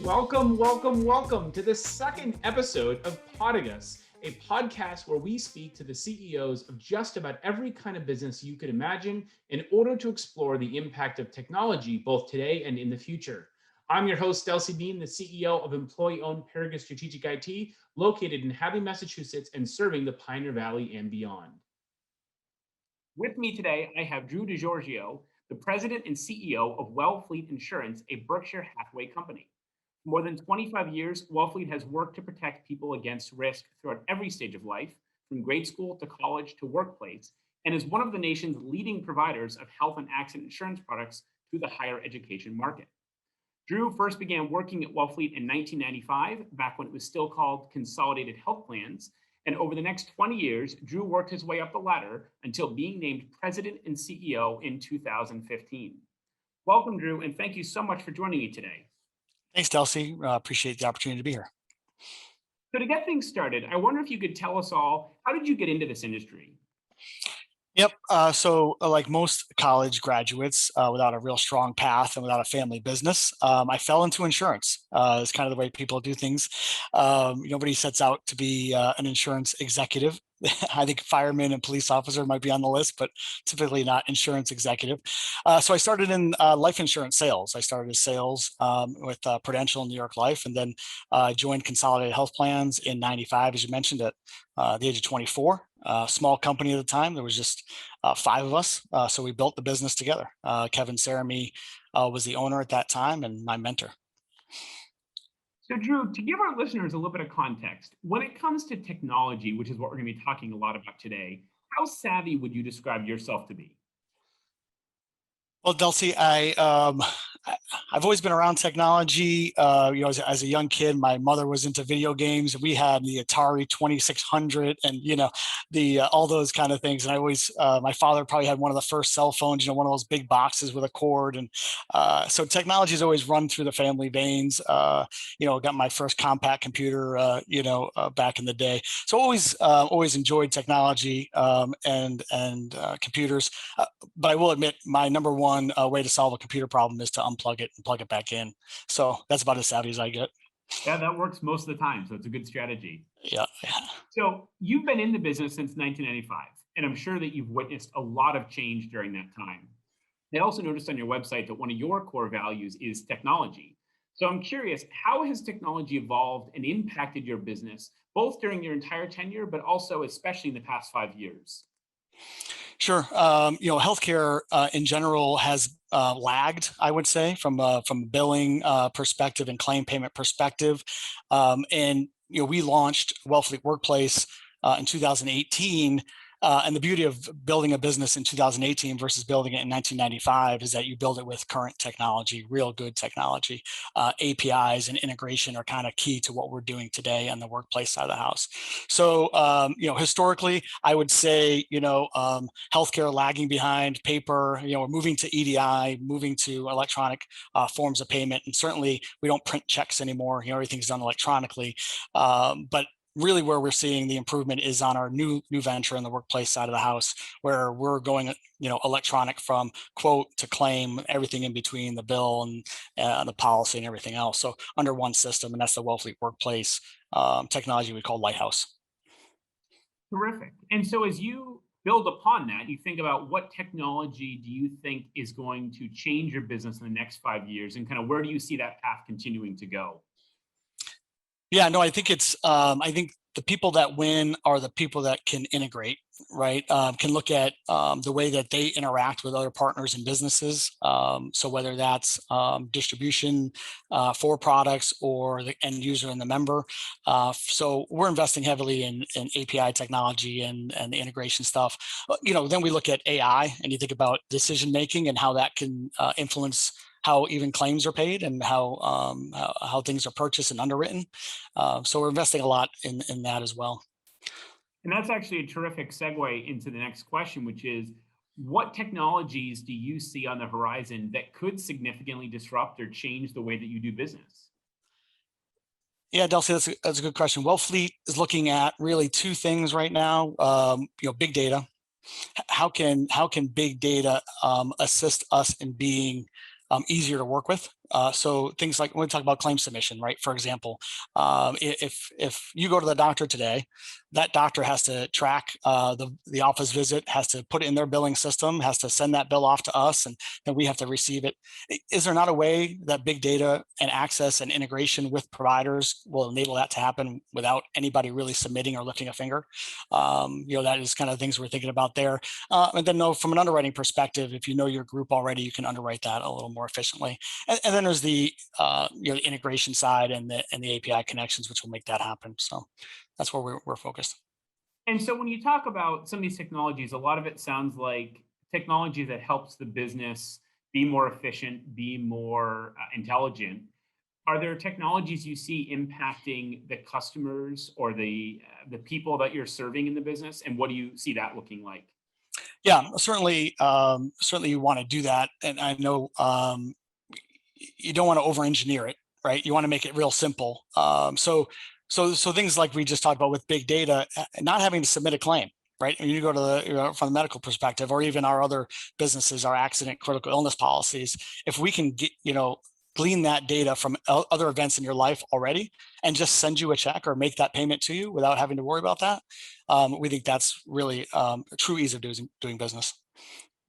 Welcome to the second episode of Podagus, a podcast where we speak to the CEOs of just about every kind of business you could imagine in order to explore the impact of technology both today and in the future. I'm your host, Delcy Bean, the CEO of employee-owned Paragus Strategic IT, located in Hadley, Massachusetts, and serving the Pioneer Valley and beyond. With me today, I have Drew DiGiorgio, the president and CEO of Wellfleet Insurance, a Berkshire Hathaway company. For more than 25 years, Wellfleet has worked to protect people against risk throughout every stage of life, from grade school to college to workplace, and is one of the nation's leading providers of health and accident insurance products to the higher education market. Drew first began working at Wellfleet in 1995, back when it was still called Consolidated Health Plans. And over the next 20 years, Drew worked his way up the ladder until being named president and CEO in 2015. Welcome, Drew, and thank you so much for joining me today. Thanks, Delcy. Appreciate the opportunity to be here. So to get things started, I wonder if you could tell us all, how did you get into this industry? Yep. So like most college graduates, without a real strong path and without a family business, I fell into insurance. It's kind of the way people do things. Nobody sets out to be an insurance executive. I think fireman and police officer might be on the list, but typically not insurance executive. So I started in life insurance sales. I started as sales with Prudential and New York Life, and then joined Consolidated Health Plans in '95, as you mentioned, at the age of 24. Small company at the time. There was just 5 of us. So we built the business together. Kevin Sarami was the owner at that time and my mentor. So Drew, to give our listeners a little bit of context, when it comes to technology, which is what we're going to be talking a lot about today, how savvy would you describe yourself to be? Well, Delcy, I've always been around technology. As a young kid, my mother was into video games. We had the Atari 2600 and, the all those kind of things. And I always, my father probably had one of the first cell phones, one of those big boxes with a cord. And so technology has always run through the family veins. Got my first compact computer, back in the day. So always enjoyed technology and computers. But I will admit, my number one way to solve a computer problem is to unplug it and plug it back in. So that's about as savvy as I get. Yeah, that works most of the time. So it's a good strategy. Yeah. So you've been in the business since 1995, and I'm sure that you've witnessed a lot of change during that time. I also noticed on your website that one of your core values is technology. So I'm curious, how has technology evolved and impacted your business, both during your entire tenure, but also especially in the past 5 years? Sure. Healthcare in general has lagged, I would say, from a billing perspective and claim payment perspective. We launched Wellfleet Workplace in 2018. And the beauty of building a business in 2018 versus building it in 1995 is that you build it with current technology, real good technology. APIs and integration are kind of key to what we're doing today on the workplace side of the house. So, historically, I would say, healthcare lagging behind paper, we're moving to EDI, moving to electronic forms of payment. And certainly we don't print checks anymore. Everything's done electronically. But really where we're seeing the improvement is on our new venture in the workplace side of the house, where we're going, electronic from quote to claim, everything in between, the bill and the policy and everything else. So under one system, and that's the Wellfleet Workplace technology we call Lighthouse. Terrific. And so as you build upon that, you think about what technology do you think is going to change your business in the next 5 years, and kind of where do you see that path continuing to go? Yeah, no, I think I think the people that win are the people that can integrate, right? Can look at the way that they interact with other partners and businesses. So whether that's distribution for products or the end user and the member. So we're investing heavily in API technology and the integration stuff. Then we look at AI, and you think about decision making and how that can influence how even claims are paid and how things are purchased and underwritten. So we're investing a lot in that as well. And that's actually a terrific segue into the next question, which is, what technologies do you see on the horizon that could significantly disrupt or change the way that you do business? Yeah, Delcy, that's a good question. Wellfleet is looking at really 2 things right now. Big data. How can big data assist us in being easier to work with So things like when we talk about claim submission, right? For example, if you go to the doctor today, that doctor has to track the office visit, has to put it in their billing system, has to send that bill off to us, and then we have to receive it. Is there not a way that big data and access and integration with providers will enable that to happen without anybody really submitting or lifting a finger? That is kind of things we're thinking about there. And then from an underwriting perspective, if you know your group already, you can underwrite that a little more efficiently. And then there's the the integration side and the API connections, which will make that happen. So that's where we're focused. And so when you talk about some of these technologies, a lot of it sounds like technology that helps the business be more efficient, be more intelligent. Are there technologies you see impacting the customers or the people that you're serving in the business, and what do you see that looking like? Yeah, certainly, certainly you want to do that, and I know you don't want to over-engineer it, right? You want to make it real simple. So things like we just talked about with big data, not having to submit a claim, right? When you go to from the medical perspective, or even our other businesses, our accident critical illness policies, if we can get, glean that data from other events in your life already and just send you a check or make that payment to you without having to worry about that, we think that's really a true ease of doing business.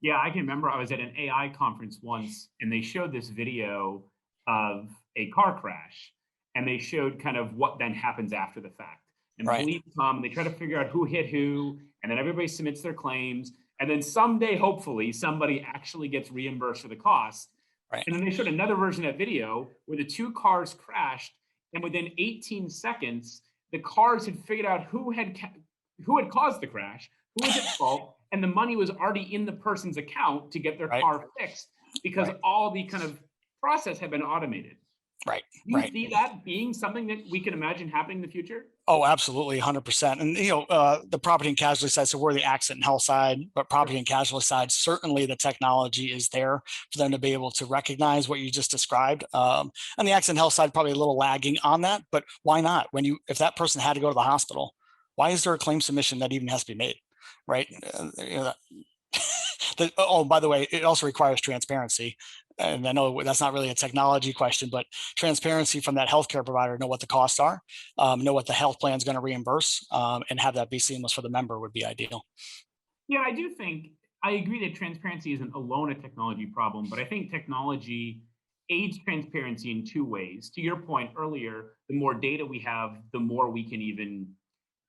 Yeah, I can remember I was at an AI conference once and they showed this video of a car crash and they showed kind of what then happens after the fact. And the Right, police come and they try to figure out who hit who, and then everybody submits their claims. And then someday, hopefully, somebody actually gets reimbursed for the cost. right, And then they showed another version of that video where the two cars crashed, and within 18 seconds, the cars had figured out who had caused the crash, who was at fault, and the money was already in the person's account to get their right, car fixed because right, all the kind of process had been automated. right, Do you right. see that being something that we can imagine happening in the future? Oh, absolutely, 100%. And the property and casualty side, so we're the accident and health side, but Sure. property and casualty side, certainly the technology is there for them to be able to recognize what you just described. And the accident health side probably a little lagging on that, but why not? If that person had to go to the hospital, why is there a claim submission that even has to be made, right? Oh, by the way, it also requires transparency. And I know that's not really a technology question, but transparency from that healthcare provider, know what the costs are, know what the health plan is going to reimburse, and have that be seamless for the member would be ideal. Yeah, I do think I agree that transparency isn't alone a technology problem, but I think technology aids transparency in two ways. To your point earlier, the more data we have, the more we can even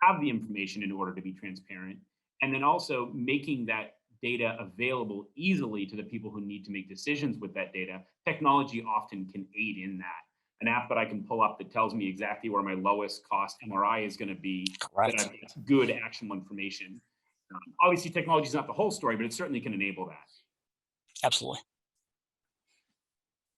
have the information in order to be transparent. And then also making that data available easily to the people who need to make decisions with that data. Technology often can aid in that. An app that I can pull up that tells me exactly where my lowest cost MRI is going to be, that Correct. I've got good actionable information. Obviously, technology is not the whole story, but it certainly can enable that. Absolutely.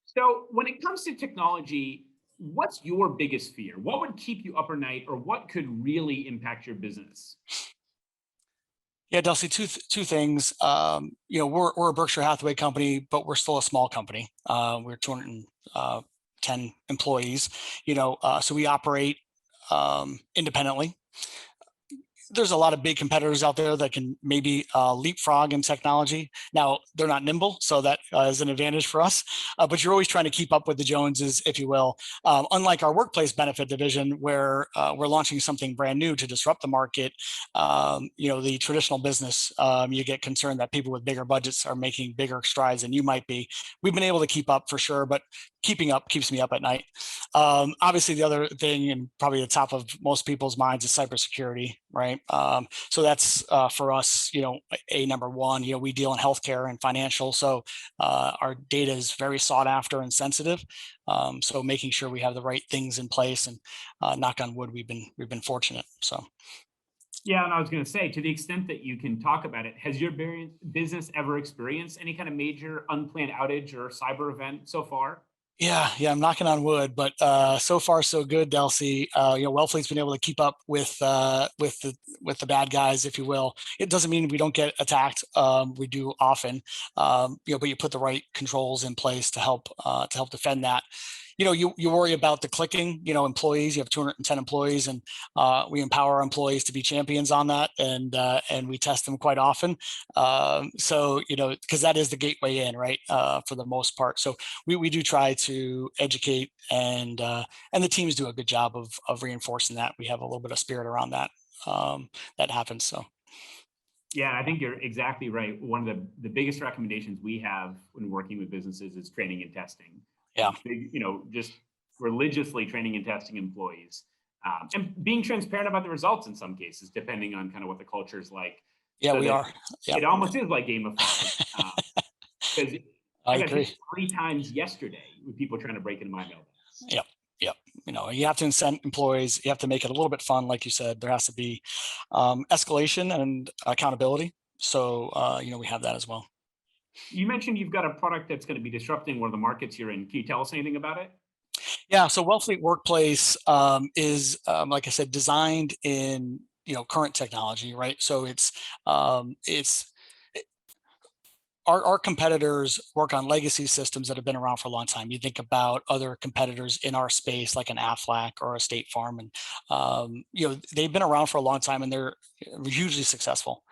So, when it comes to technology, what's your biggest fear? What would keep you up at night, or what could really impact your business? Yeah, Delsey, two things. We're a Berkshire Hathaway company, but we're still a small company. We're 210 employees. So we operate independently. There's a lot of big competitors out there that can maybe leapfrog in technology. Now, they're not nimble, so that is an advantage for us. But you're always trying to keep up with the Joneses, if you will. Unlike our workplace benefit division, where we're launching something brand new to disrupt the market, the traditional business, you get concerned that people with bigger budgets are making bigger strides than you might be. We've been able to keep up for sure, but keeping up keeps me up at night. Obviously, the other thing, and probably the top of most people's minds, is cybersecurity, right? So that's for us, a number one. We deal in healthcare and financial, so our data is very sought after and sensitive. So making sure we have the right things in place, and knock on wood, we've been fortunate. So. Yeah, and I was going to say, to the extent that you can talk about it, has your business ever experienced any kind of major unplanned outage or cyber event so far? Yeah, I'm knocking on wood, but so far so good, Delsey. Wellfleet's been able to keep up with the bad guys, if you will. It doesn't mean we don't get attacked. We do often, but you put the right controls in place to help defend that. you worry about the clicking, employees. You have 210 employees, and we empower our employees to be champions on that, and we test them quite often. So, because that is the gateway in, right, for the most part. So we do try to educate, and the teams do a good job of reinforcing that. We have a little bit of spirit around that. That happens. So. Yeah, I think you're exactly right. One of the biggest recommendations we have when working with businesses is training and testing. Yeah. Just religiously training and testing employees, and being transparent about the results in some cases, depending on kind of what the culture is like. Yeah, so we are. It almost is like gamified. Because I got hit 3 times yesterday with people trying to break into my mailbox. Yep. You have to incent employees. You have to make it a little bit fun, like you said. There has to be escalation and accountability. So we have that as well. You mentioned you've got a product that's going to be disrupting one of the markets you're in. Can you tell us anything about it? Yeah. So Wellfleet Workplace is, like I said, designed in current technology, right? So it's our competitors work on legacy systems that have been around for a long time. You think about other competitors in our space, like an Aflac or a State Farm, and they've been around for a long time and they're hugely successful.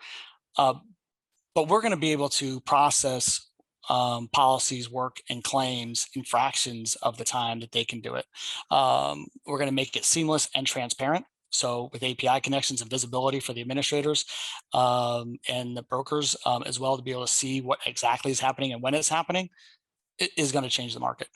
But we're going to be able to process policies, work, and claims in fractions of the time that they can do it. We're going to make it seamless and transparent. So with API connections and visibility for the administrators and the brokers as well, to be able to see what exactly is happening and when it's happening, it is going to change the market.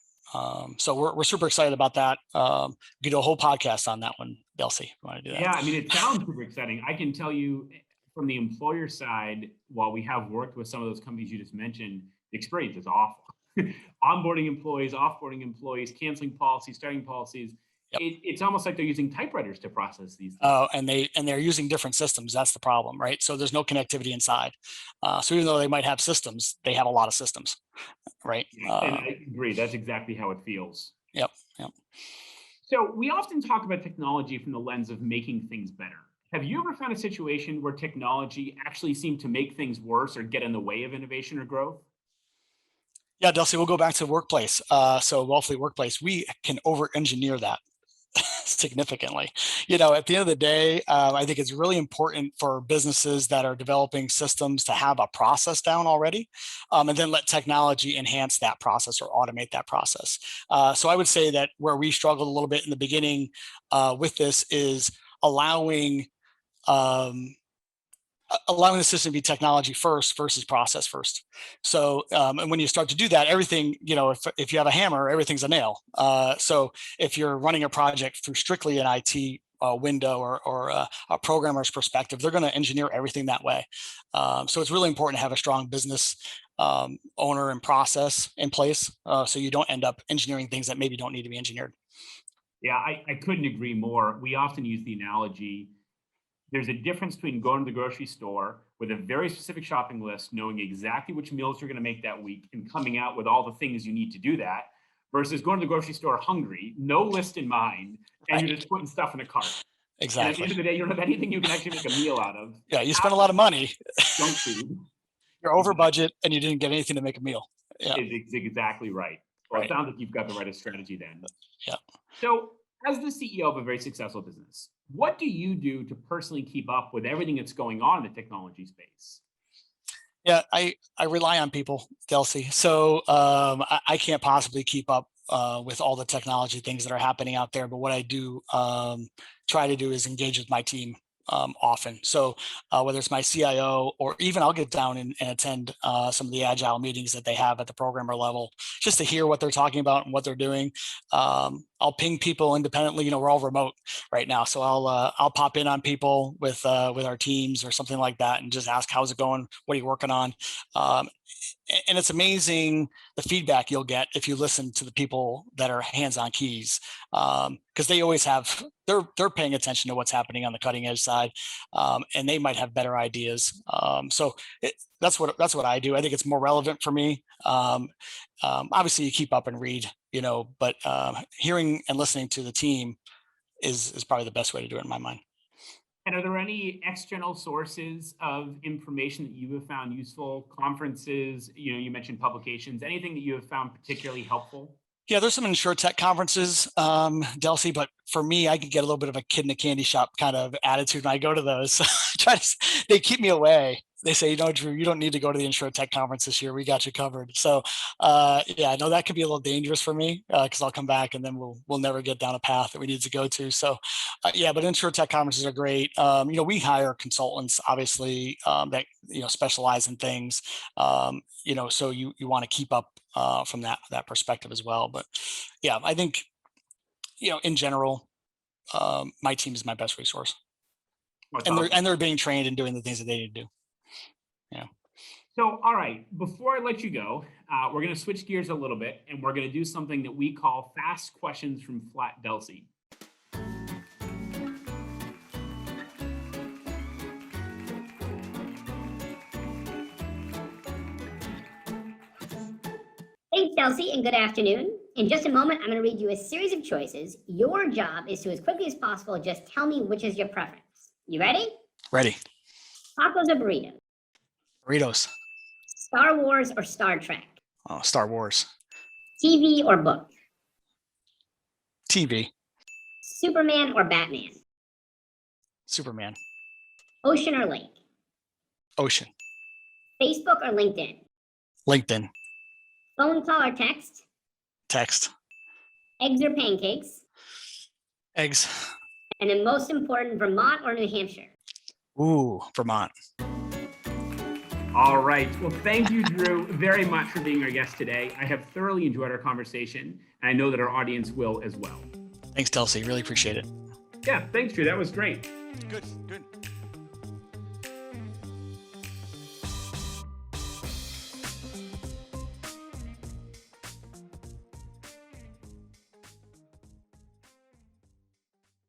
So we're super excited about that. We could do a whole podcast on that one, Delcy, if you want to do that. Yeah, I mean, it sounds super exciting. I can tell you from the employer side, while we have worked with some of those companies you just mentioned, the experience is awful. Onboarding employees, offboarding employees, canceling policies, starting policies. Yep. It's almost like they're using typewriters to process these things. Oh, and they're using different systems. That's the problem, right? So there's no connectivity inside. So even though they might have systems, they have a lot of systems, right? Yeah, and I agree. That's exactly how it feels. Yep. So we often talk about technology from the lens of making things better. Have you ever found a situation where technology actually seemed to make things worse or get in the way of innovation or growth? Yeah, Delcy, we'll go back to Workplace. So Wellfleet Workplace, we can over-engineer that significantly. At the end of the day, I think it's really important for businesses that are developing systems to have a process down already, and then let technology enhance that process or automate that process. So I would say that where we struggled a little bit in the beginning with this is allowing the system to be technology first versus process first. So, and when you start to do that, everything, if you have a hammer, everything's a nail. So if you're running a project through strictly an IT window or a programmer's perspective, they're going to engineer everything that way. So it's really important to have a strong business owner and process in place, so you don't end up engineering things that maybe don't need to be engineered. Yeah, I couldn't agree more. We often use the analogy. There's a difference between going to the grocery store with a very specific shopping list, knowing exactly which meals you're going to make that week and coming out with all the things you need to do that, versus going to the grocery store hungry, no list in mind, and you're just putting stuff in a cart. Exactly. And at the end of the day, you don't have anything you can actually make a meal out of. Yeah, you spend a lot of money. Junk food. You're over budget and you didn't get anything to make a meal. Yeah. It's exactly right. Well, It sounds like you've got the right strategy then. Yeah. So as the CEO of a very successful business, what do you do to personally keep up with everything that's going on in the technology space? Yeah, I rely on people, Delcy. So I can't possibly keep up with all the technology things that are happening out there. But what I do try to do is engage with my team often. So whether it's my CIO or even I'll get down and attend some of the agile meetings that they have at the programmer level, just to hear what they're talking about and what they're doing. I'll ping people independently. We're all remote right now, so I'll pop in on people with our teams or something like that and just ask, how's it going? What are you working on? And it's amazing the feedback you'll get if you listen to the people that are hands-on keys, because they always have, they're paying attention to what's happening on the cutting edge side, and they might have better ideas. So that's what I do. I think it's more relevant for me. Obviously, you keep up and read, but hearing and listening to the team is probably the best way to do it in my mind. And are there any external sources of information that you have found useful? Conferences, you mentioned publications, anything that you have found particularly helpful? Yeah, there's some InsurTech conferences, Delcy, but for me, I can get a little bit of a kid in a candy shop kind of attitude when I go to those. So they keep me away. They say, Drew, you don't need to go to the InsurTech conference this year. We got you covered. So, yeah, I know that can be a little dangerous for me because I'll come back and then we'll never get down a path that we need to go to. So, yeah, but InsurTech conferences are great. We hire consultants, obviously, that specialize in things. So you want to keep up from that perspective as well. But yeah, I think in general, my team is my best resource, and they're being trained and doing the things that they need to do. Yeah. So, all right, before I let you go, we're going to switch gears a little bit, and we're going to do something that we call Fast Questions from Flat Delcy. Thanks, Delcy, and good afternoon. In just a moment, I'm going to read you a series of choices. Your job is to, as quickly as possible, just tell me which is your preference. You ready? Ready. Tacos or burritos? Burritos. Star Wars or Star Trek? Star Wars. TV or book? TV. Superman or Batman? Superman. Ocean or lake? Ocean. Facebook or LinkedIn? LinkedIn. Phone call or text? Text. Eggs or pancakes? Eggs. And then most important, Vermont or New Hampshire? Ooh, Vermont. All right. Well, thank you, Drew, very much for being our guest today. I have thoroughly enjoyed our conversation, and I know that our audience will as well. Thanks, Delcy. Really appreciate it. Yeah, thanks, Drew. That was great. Good.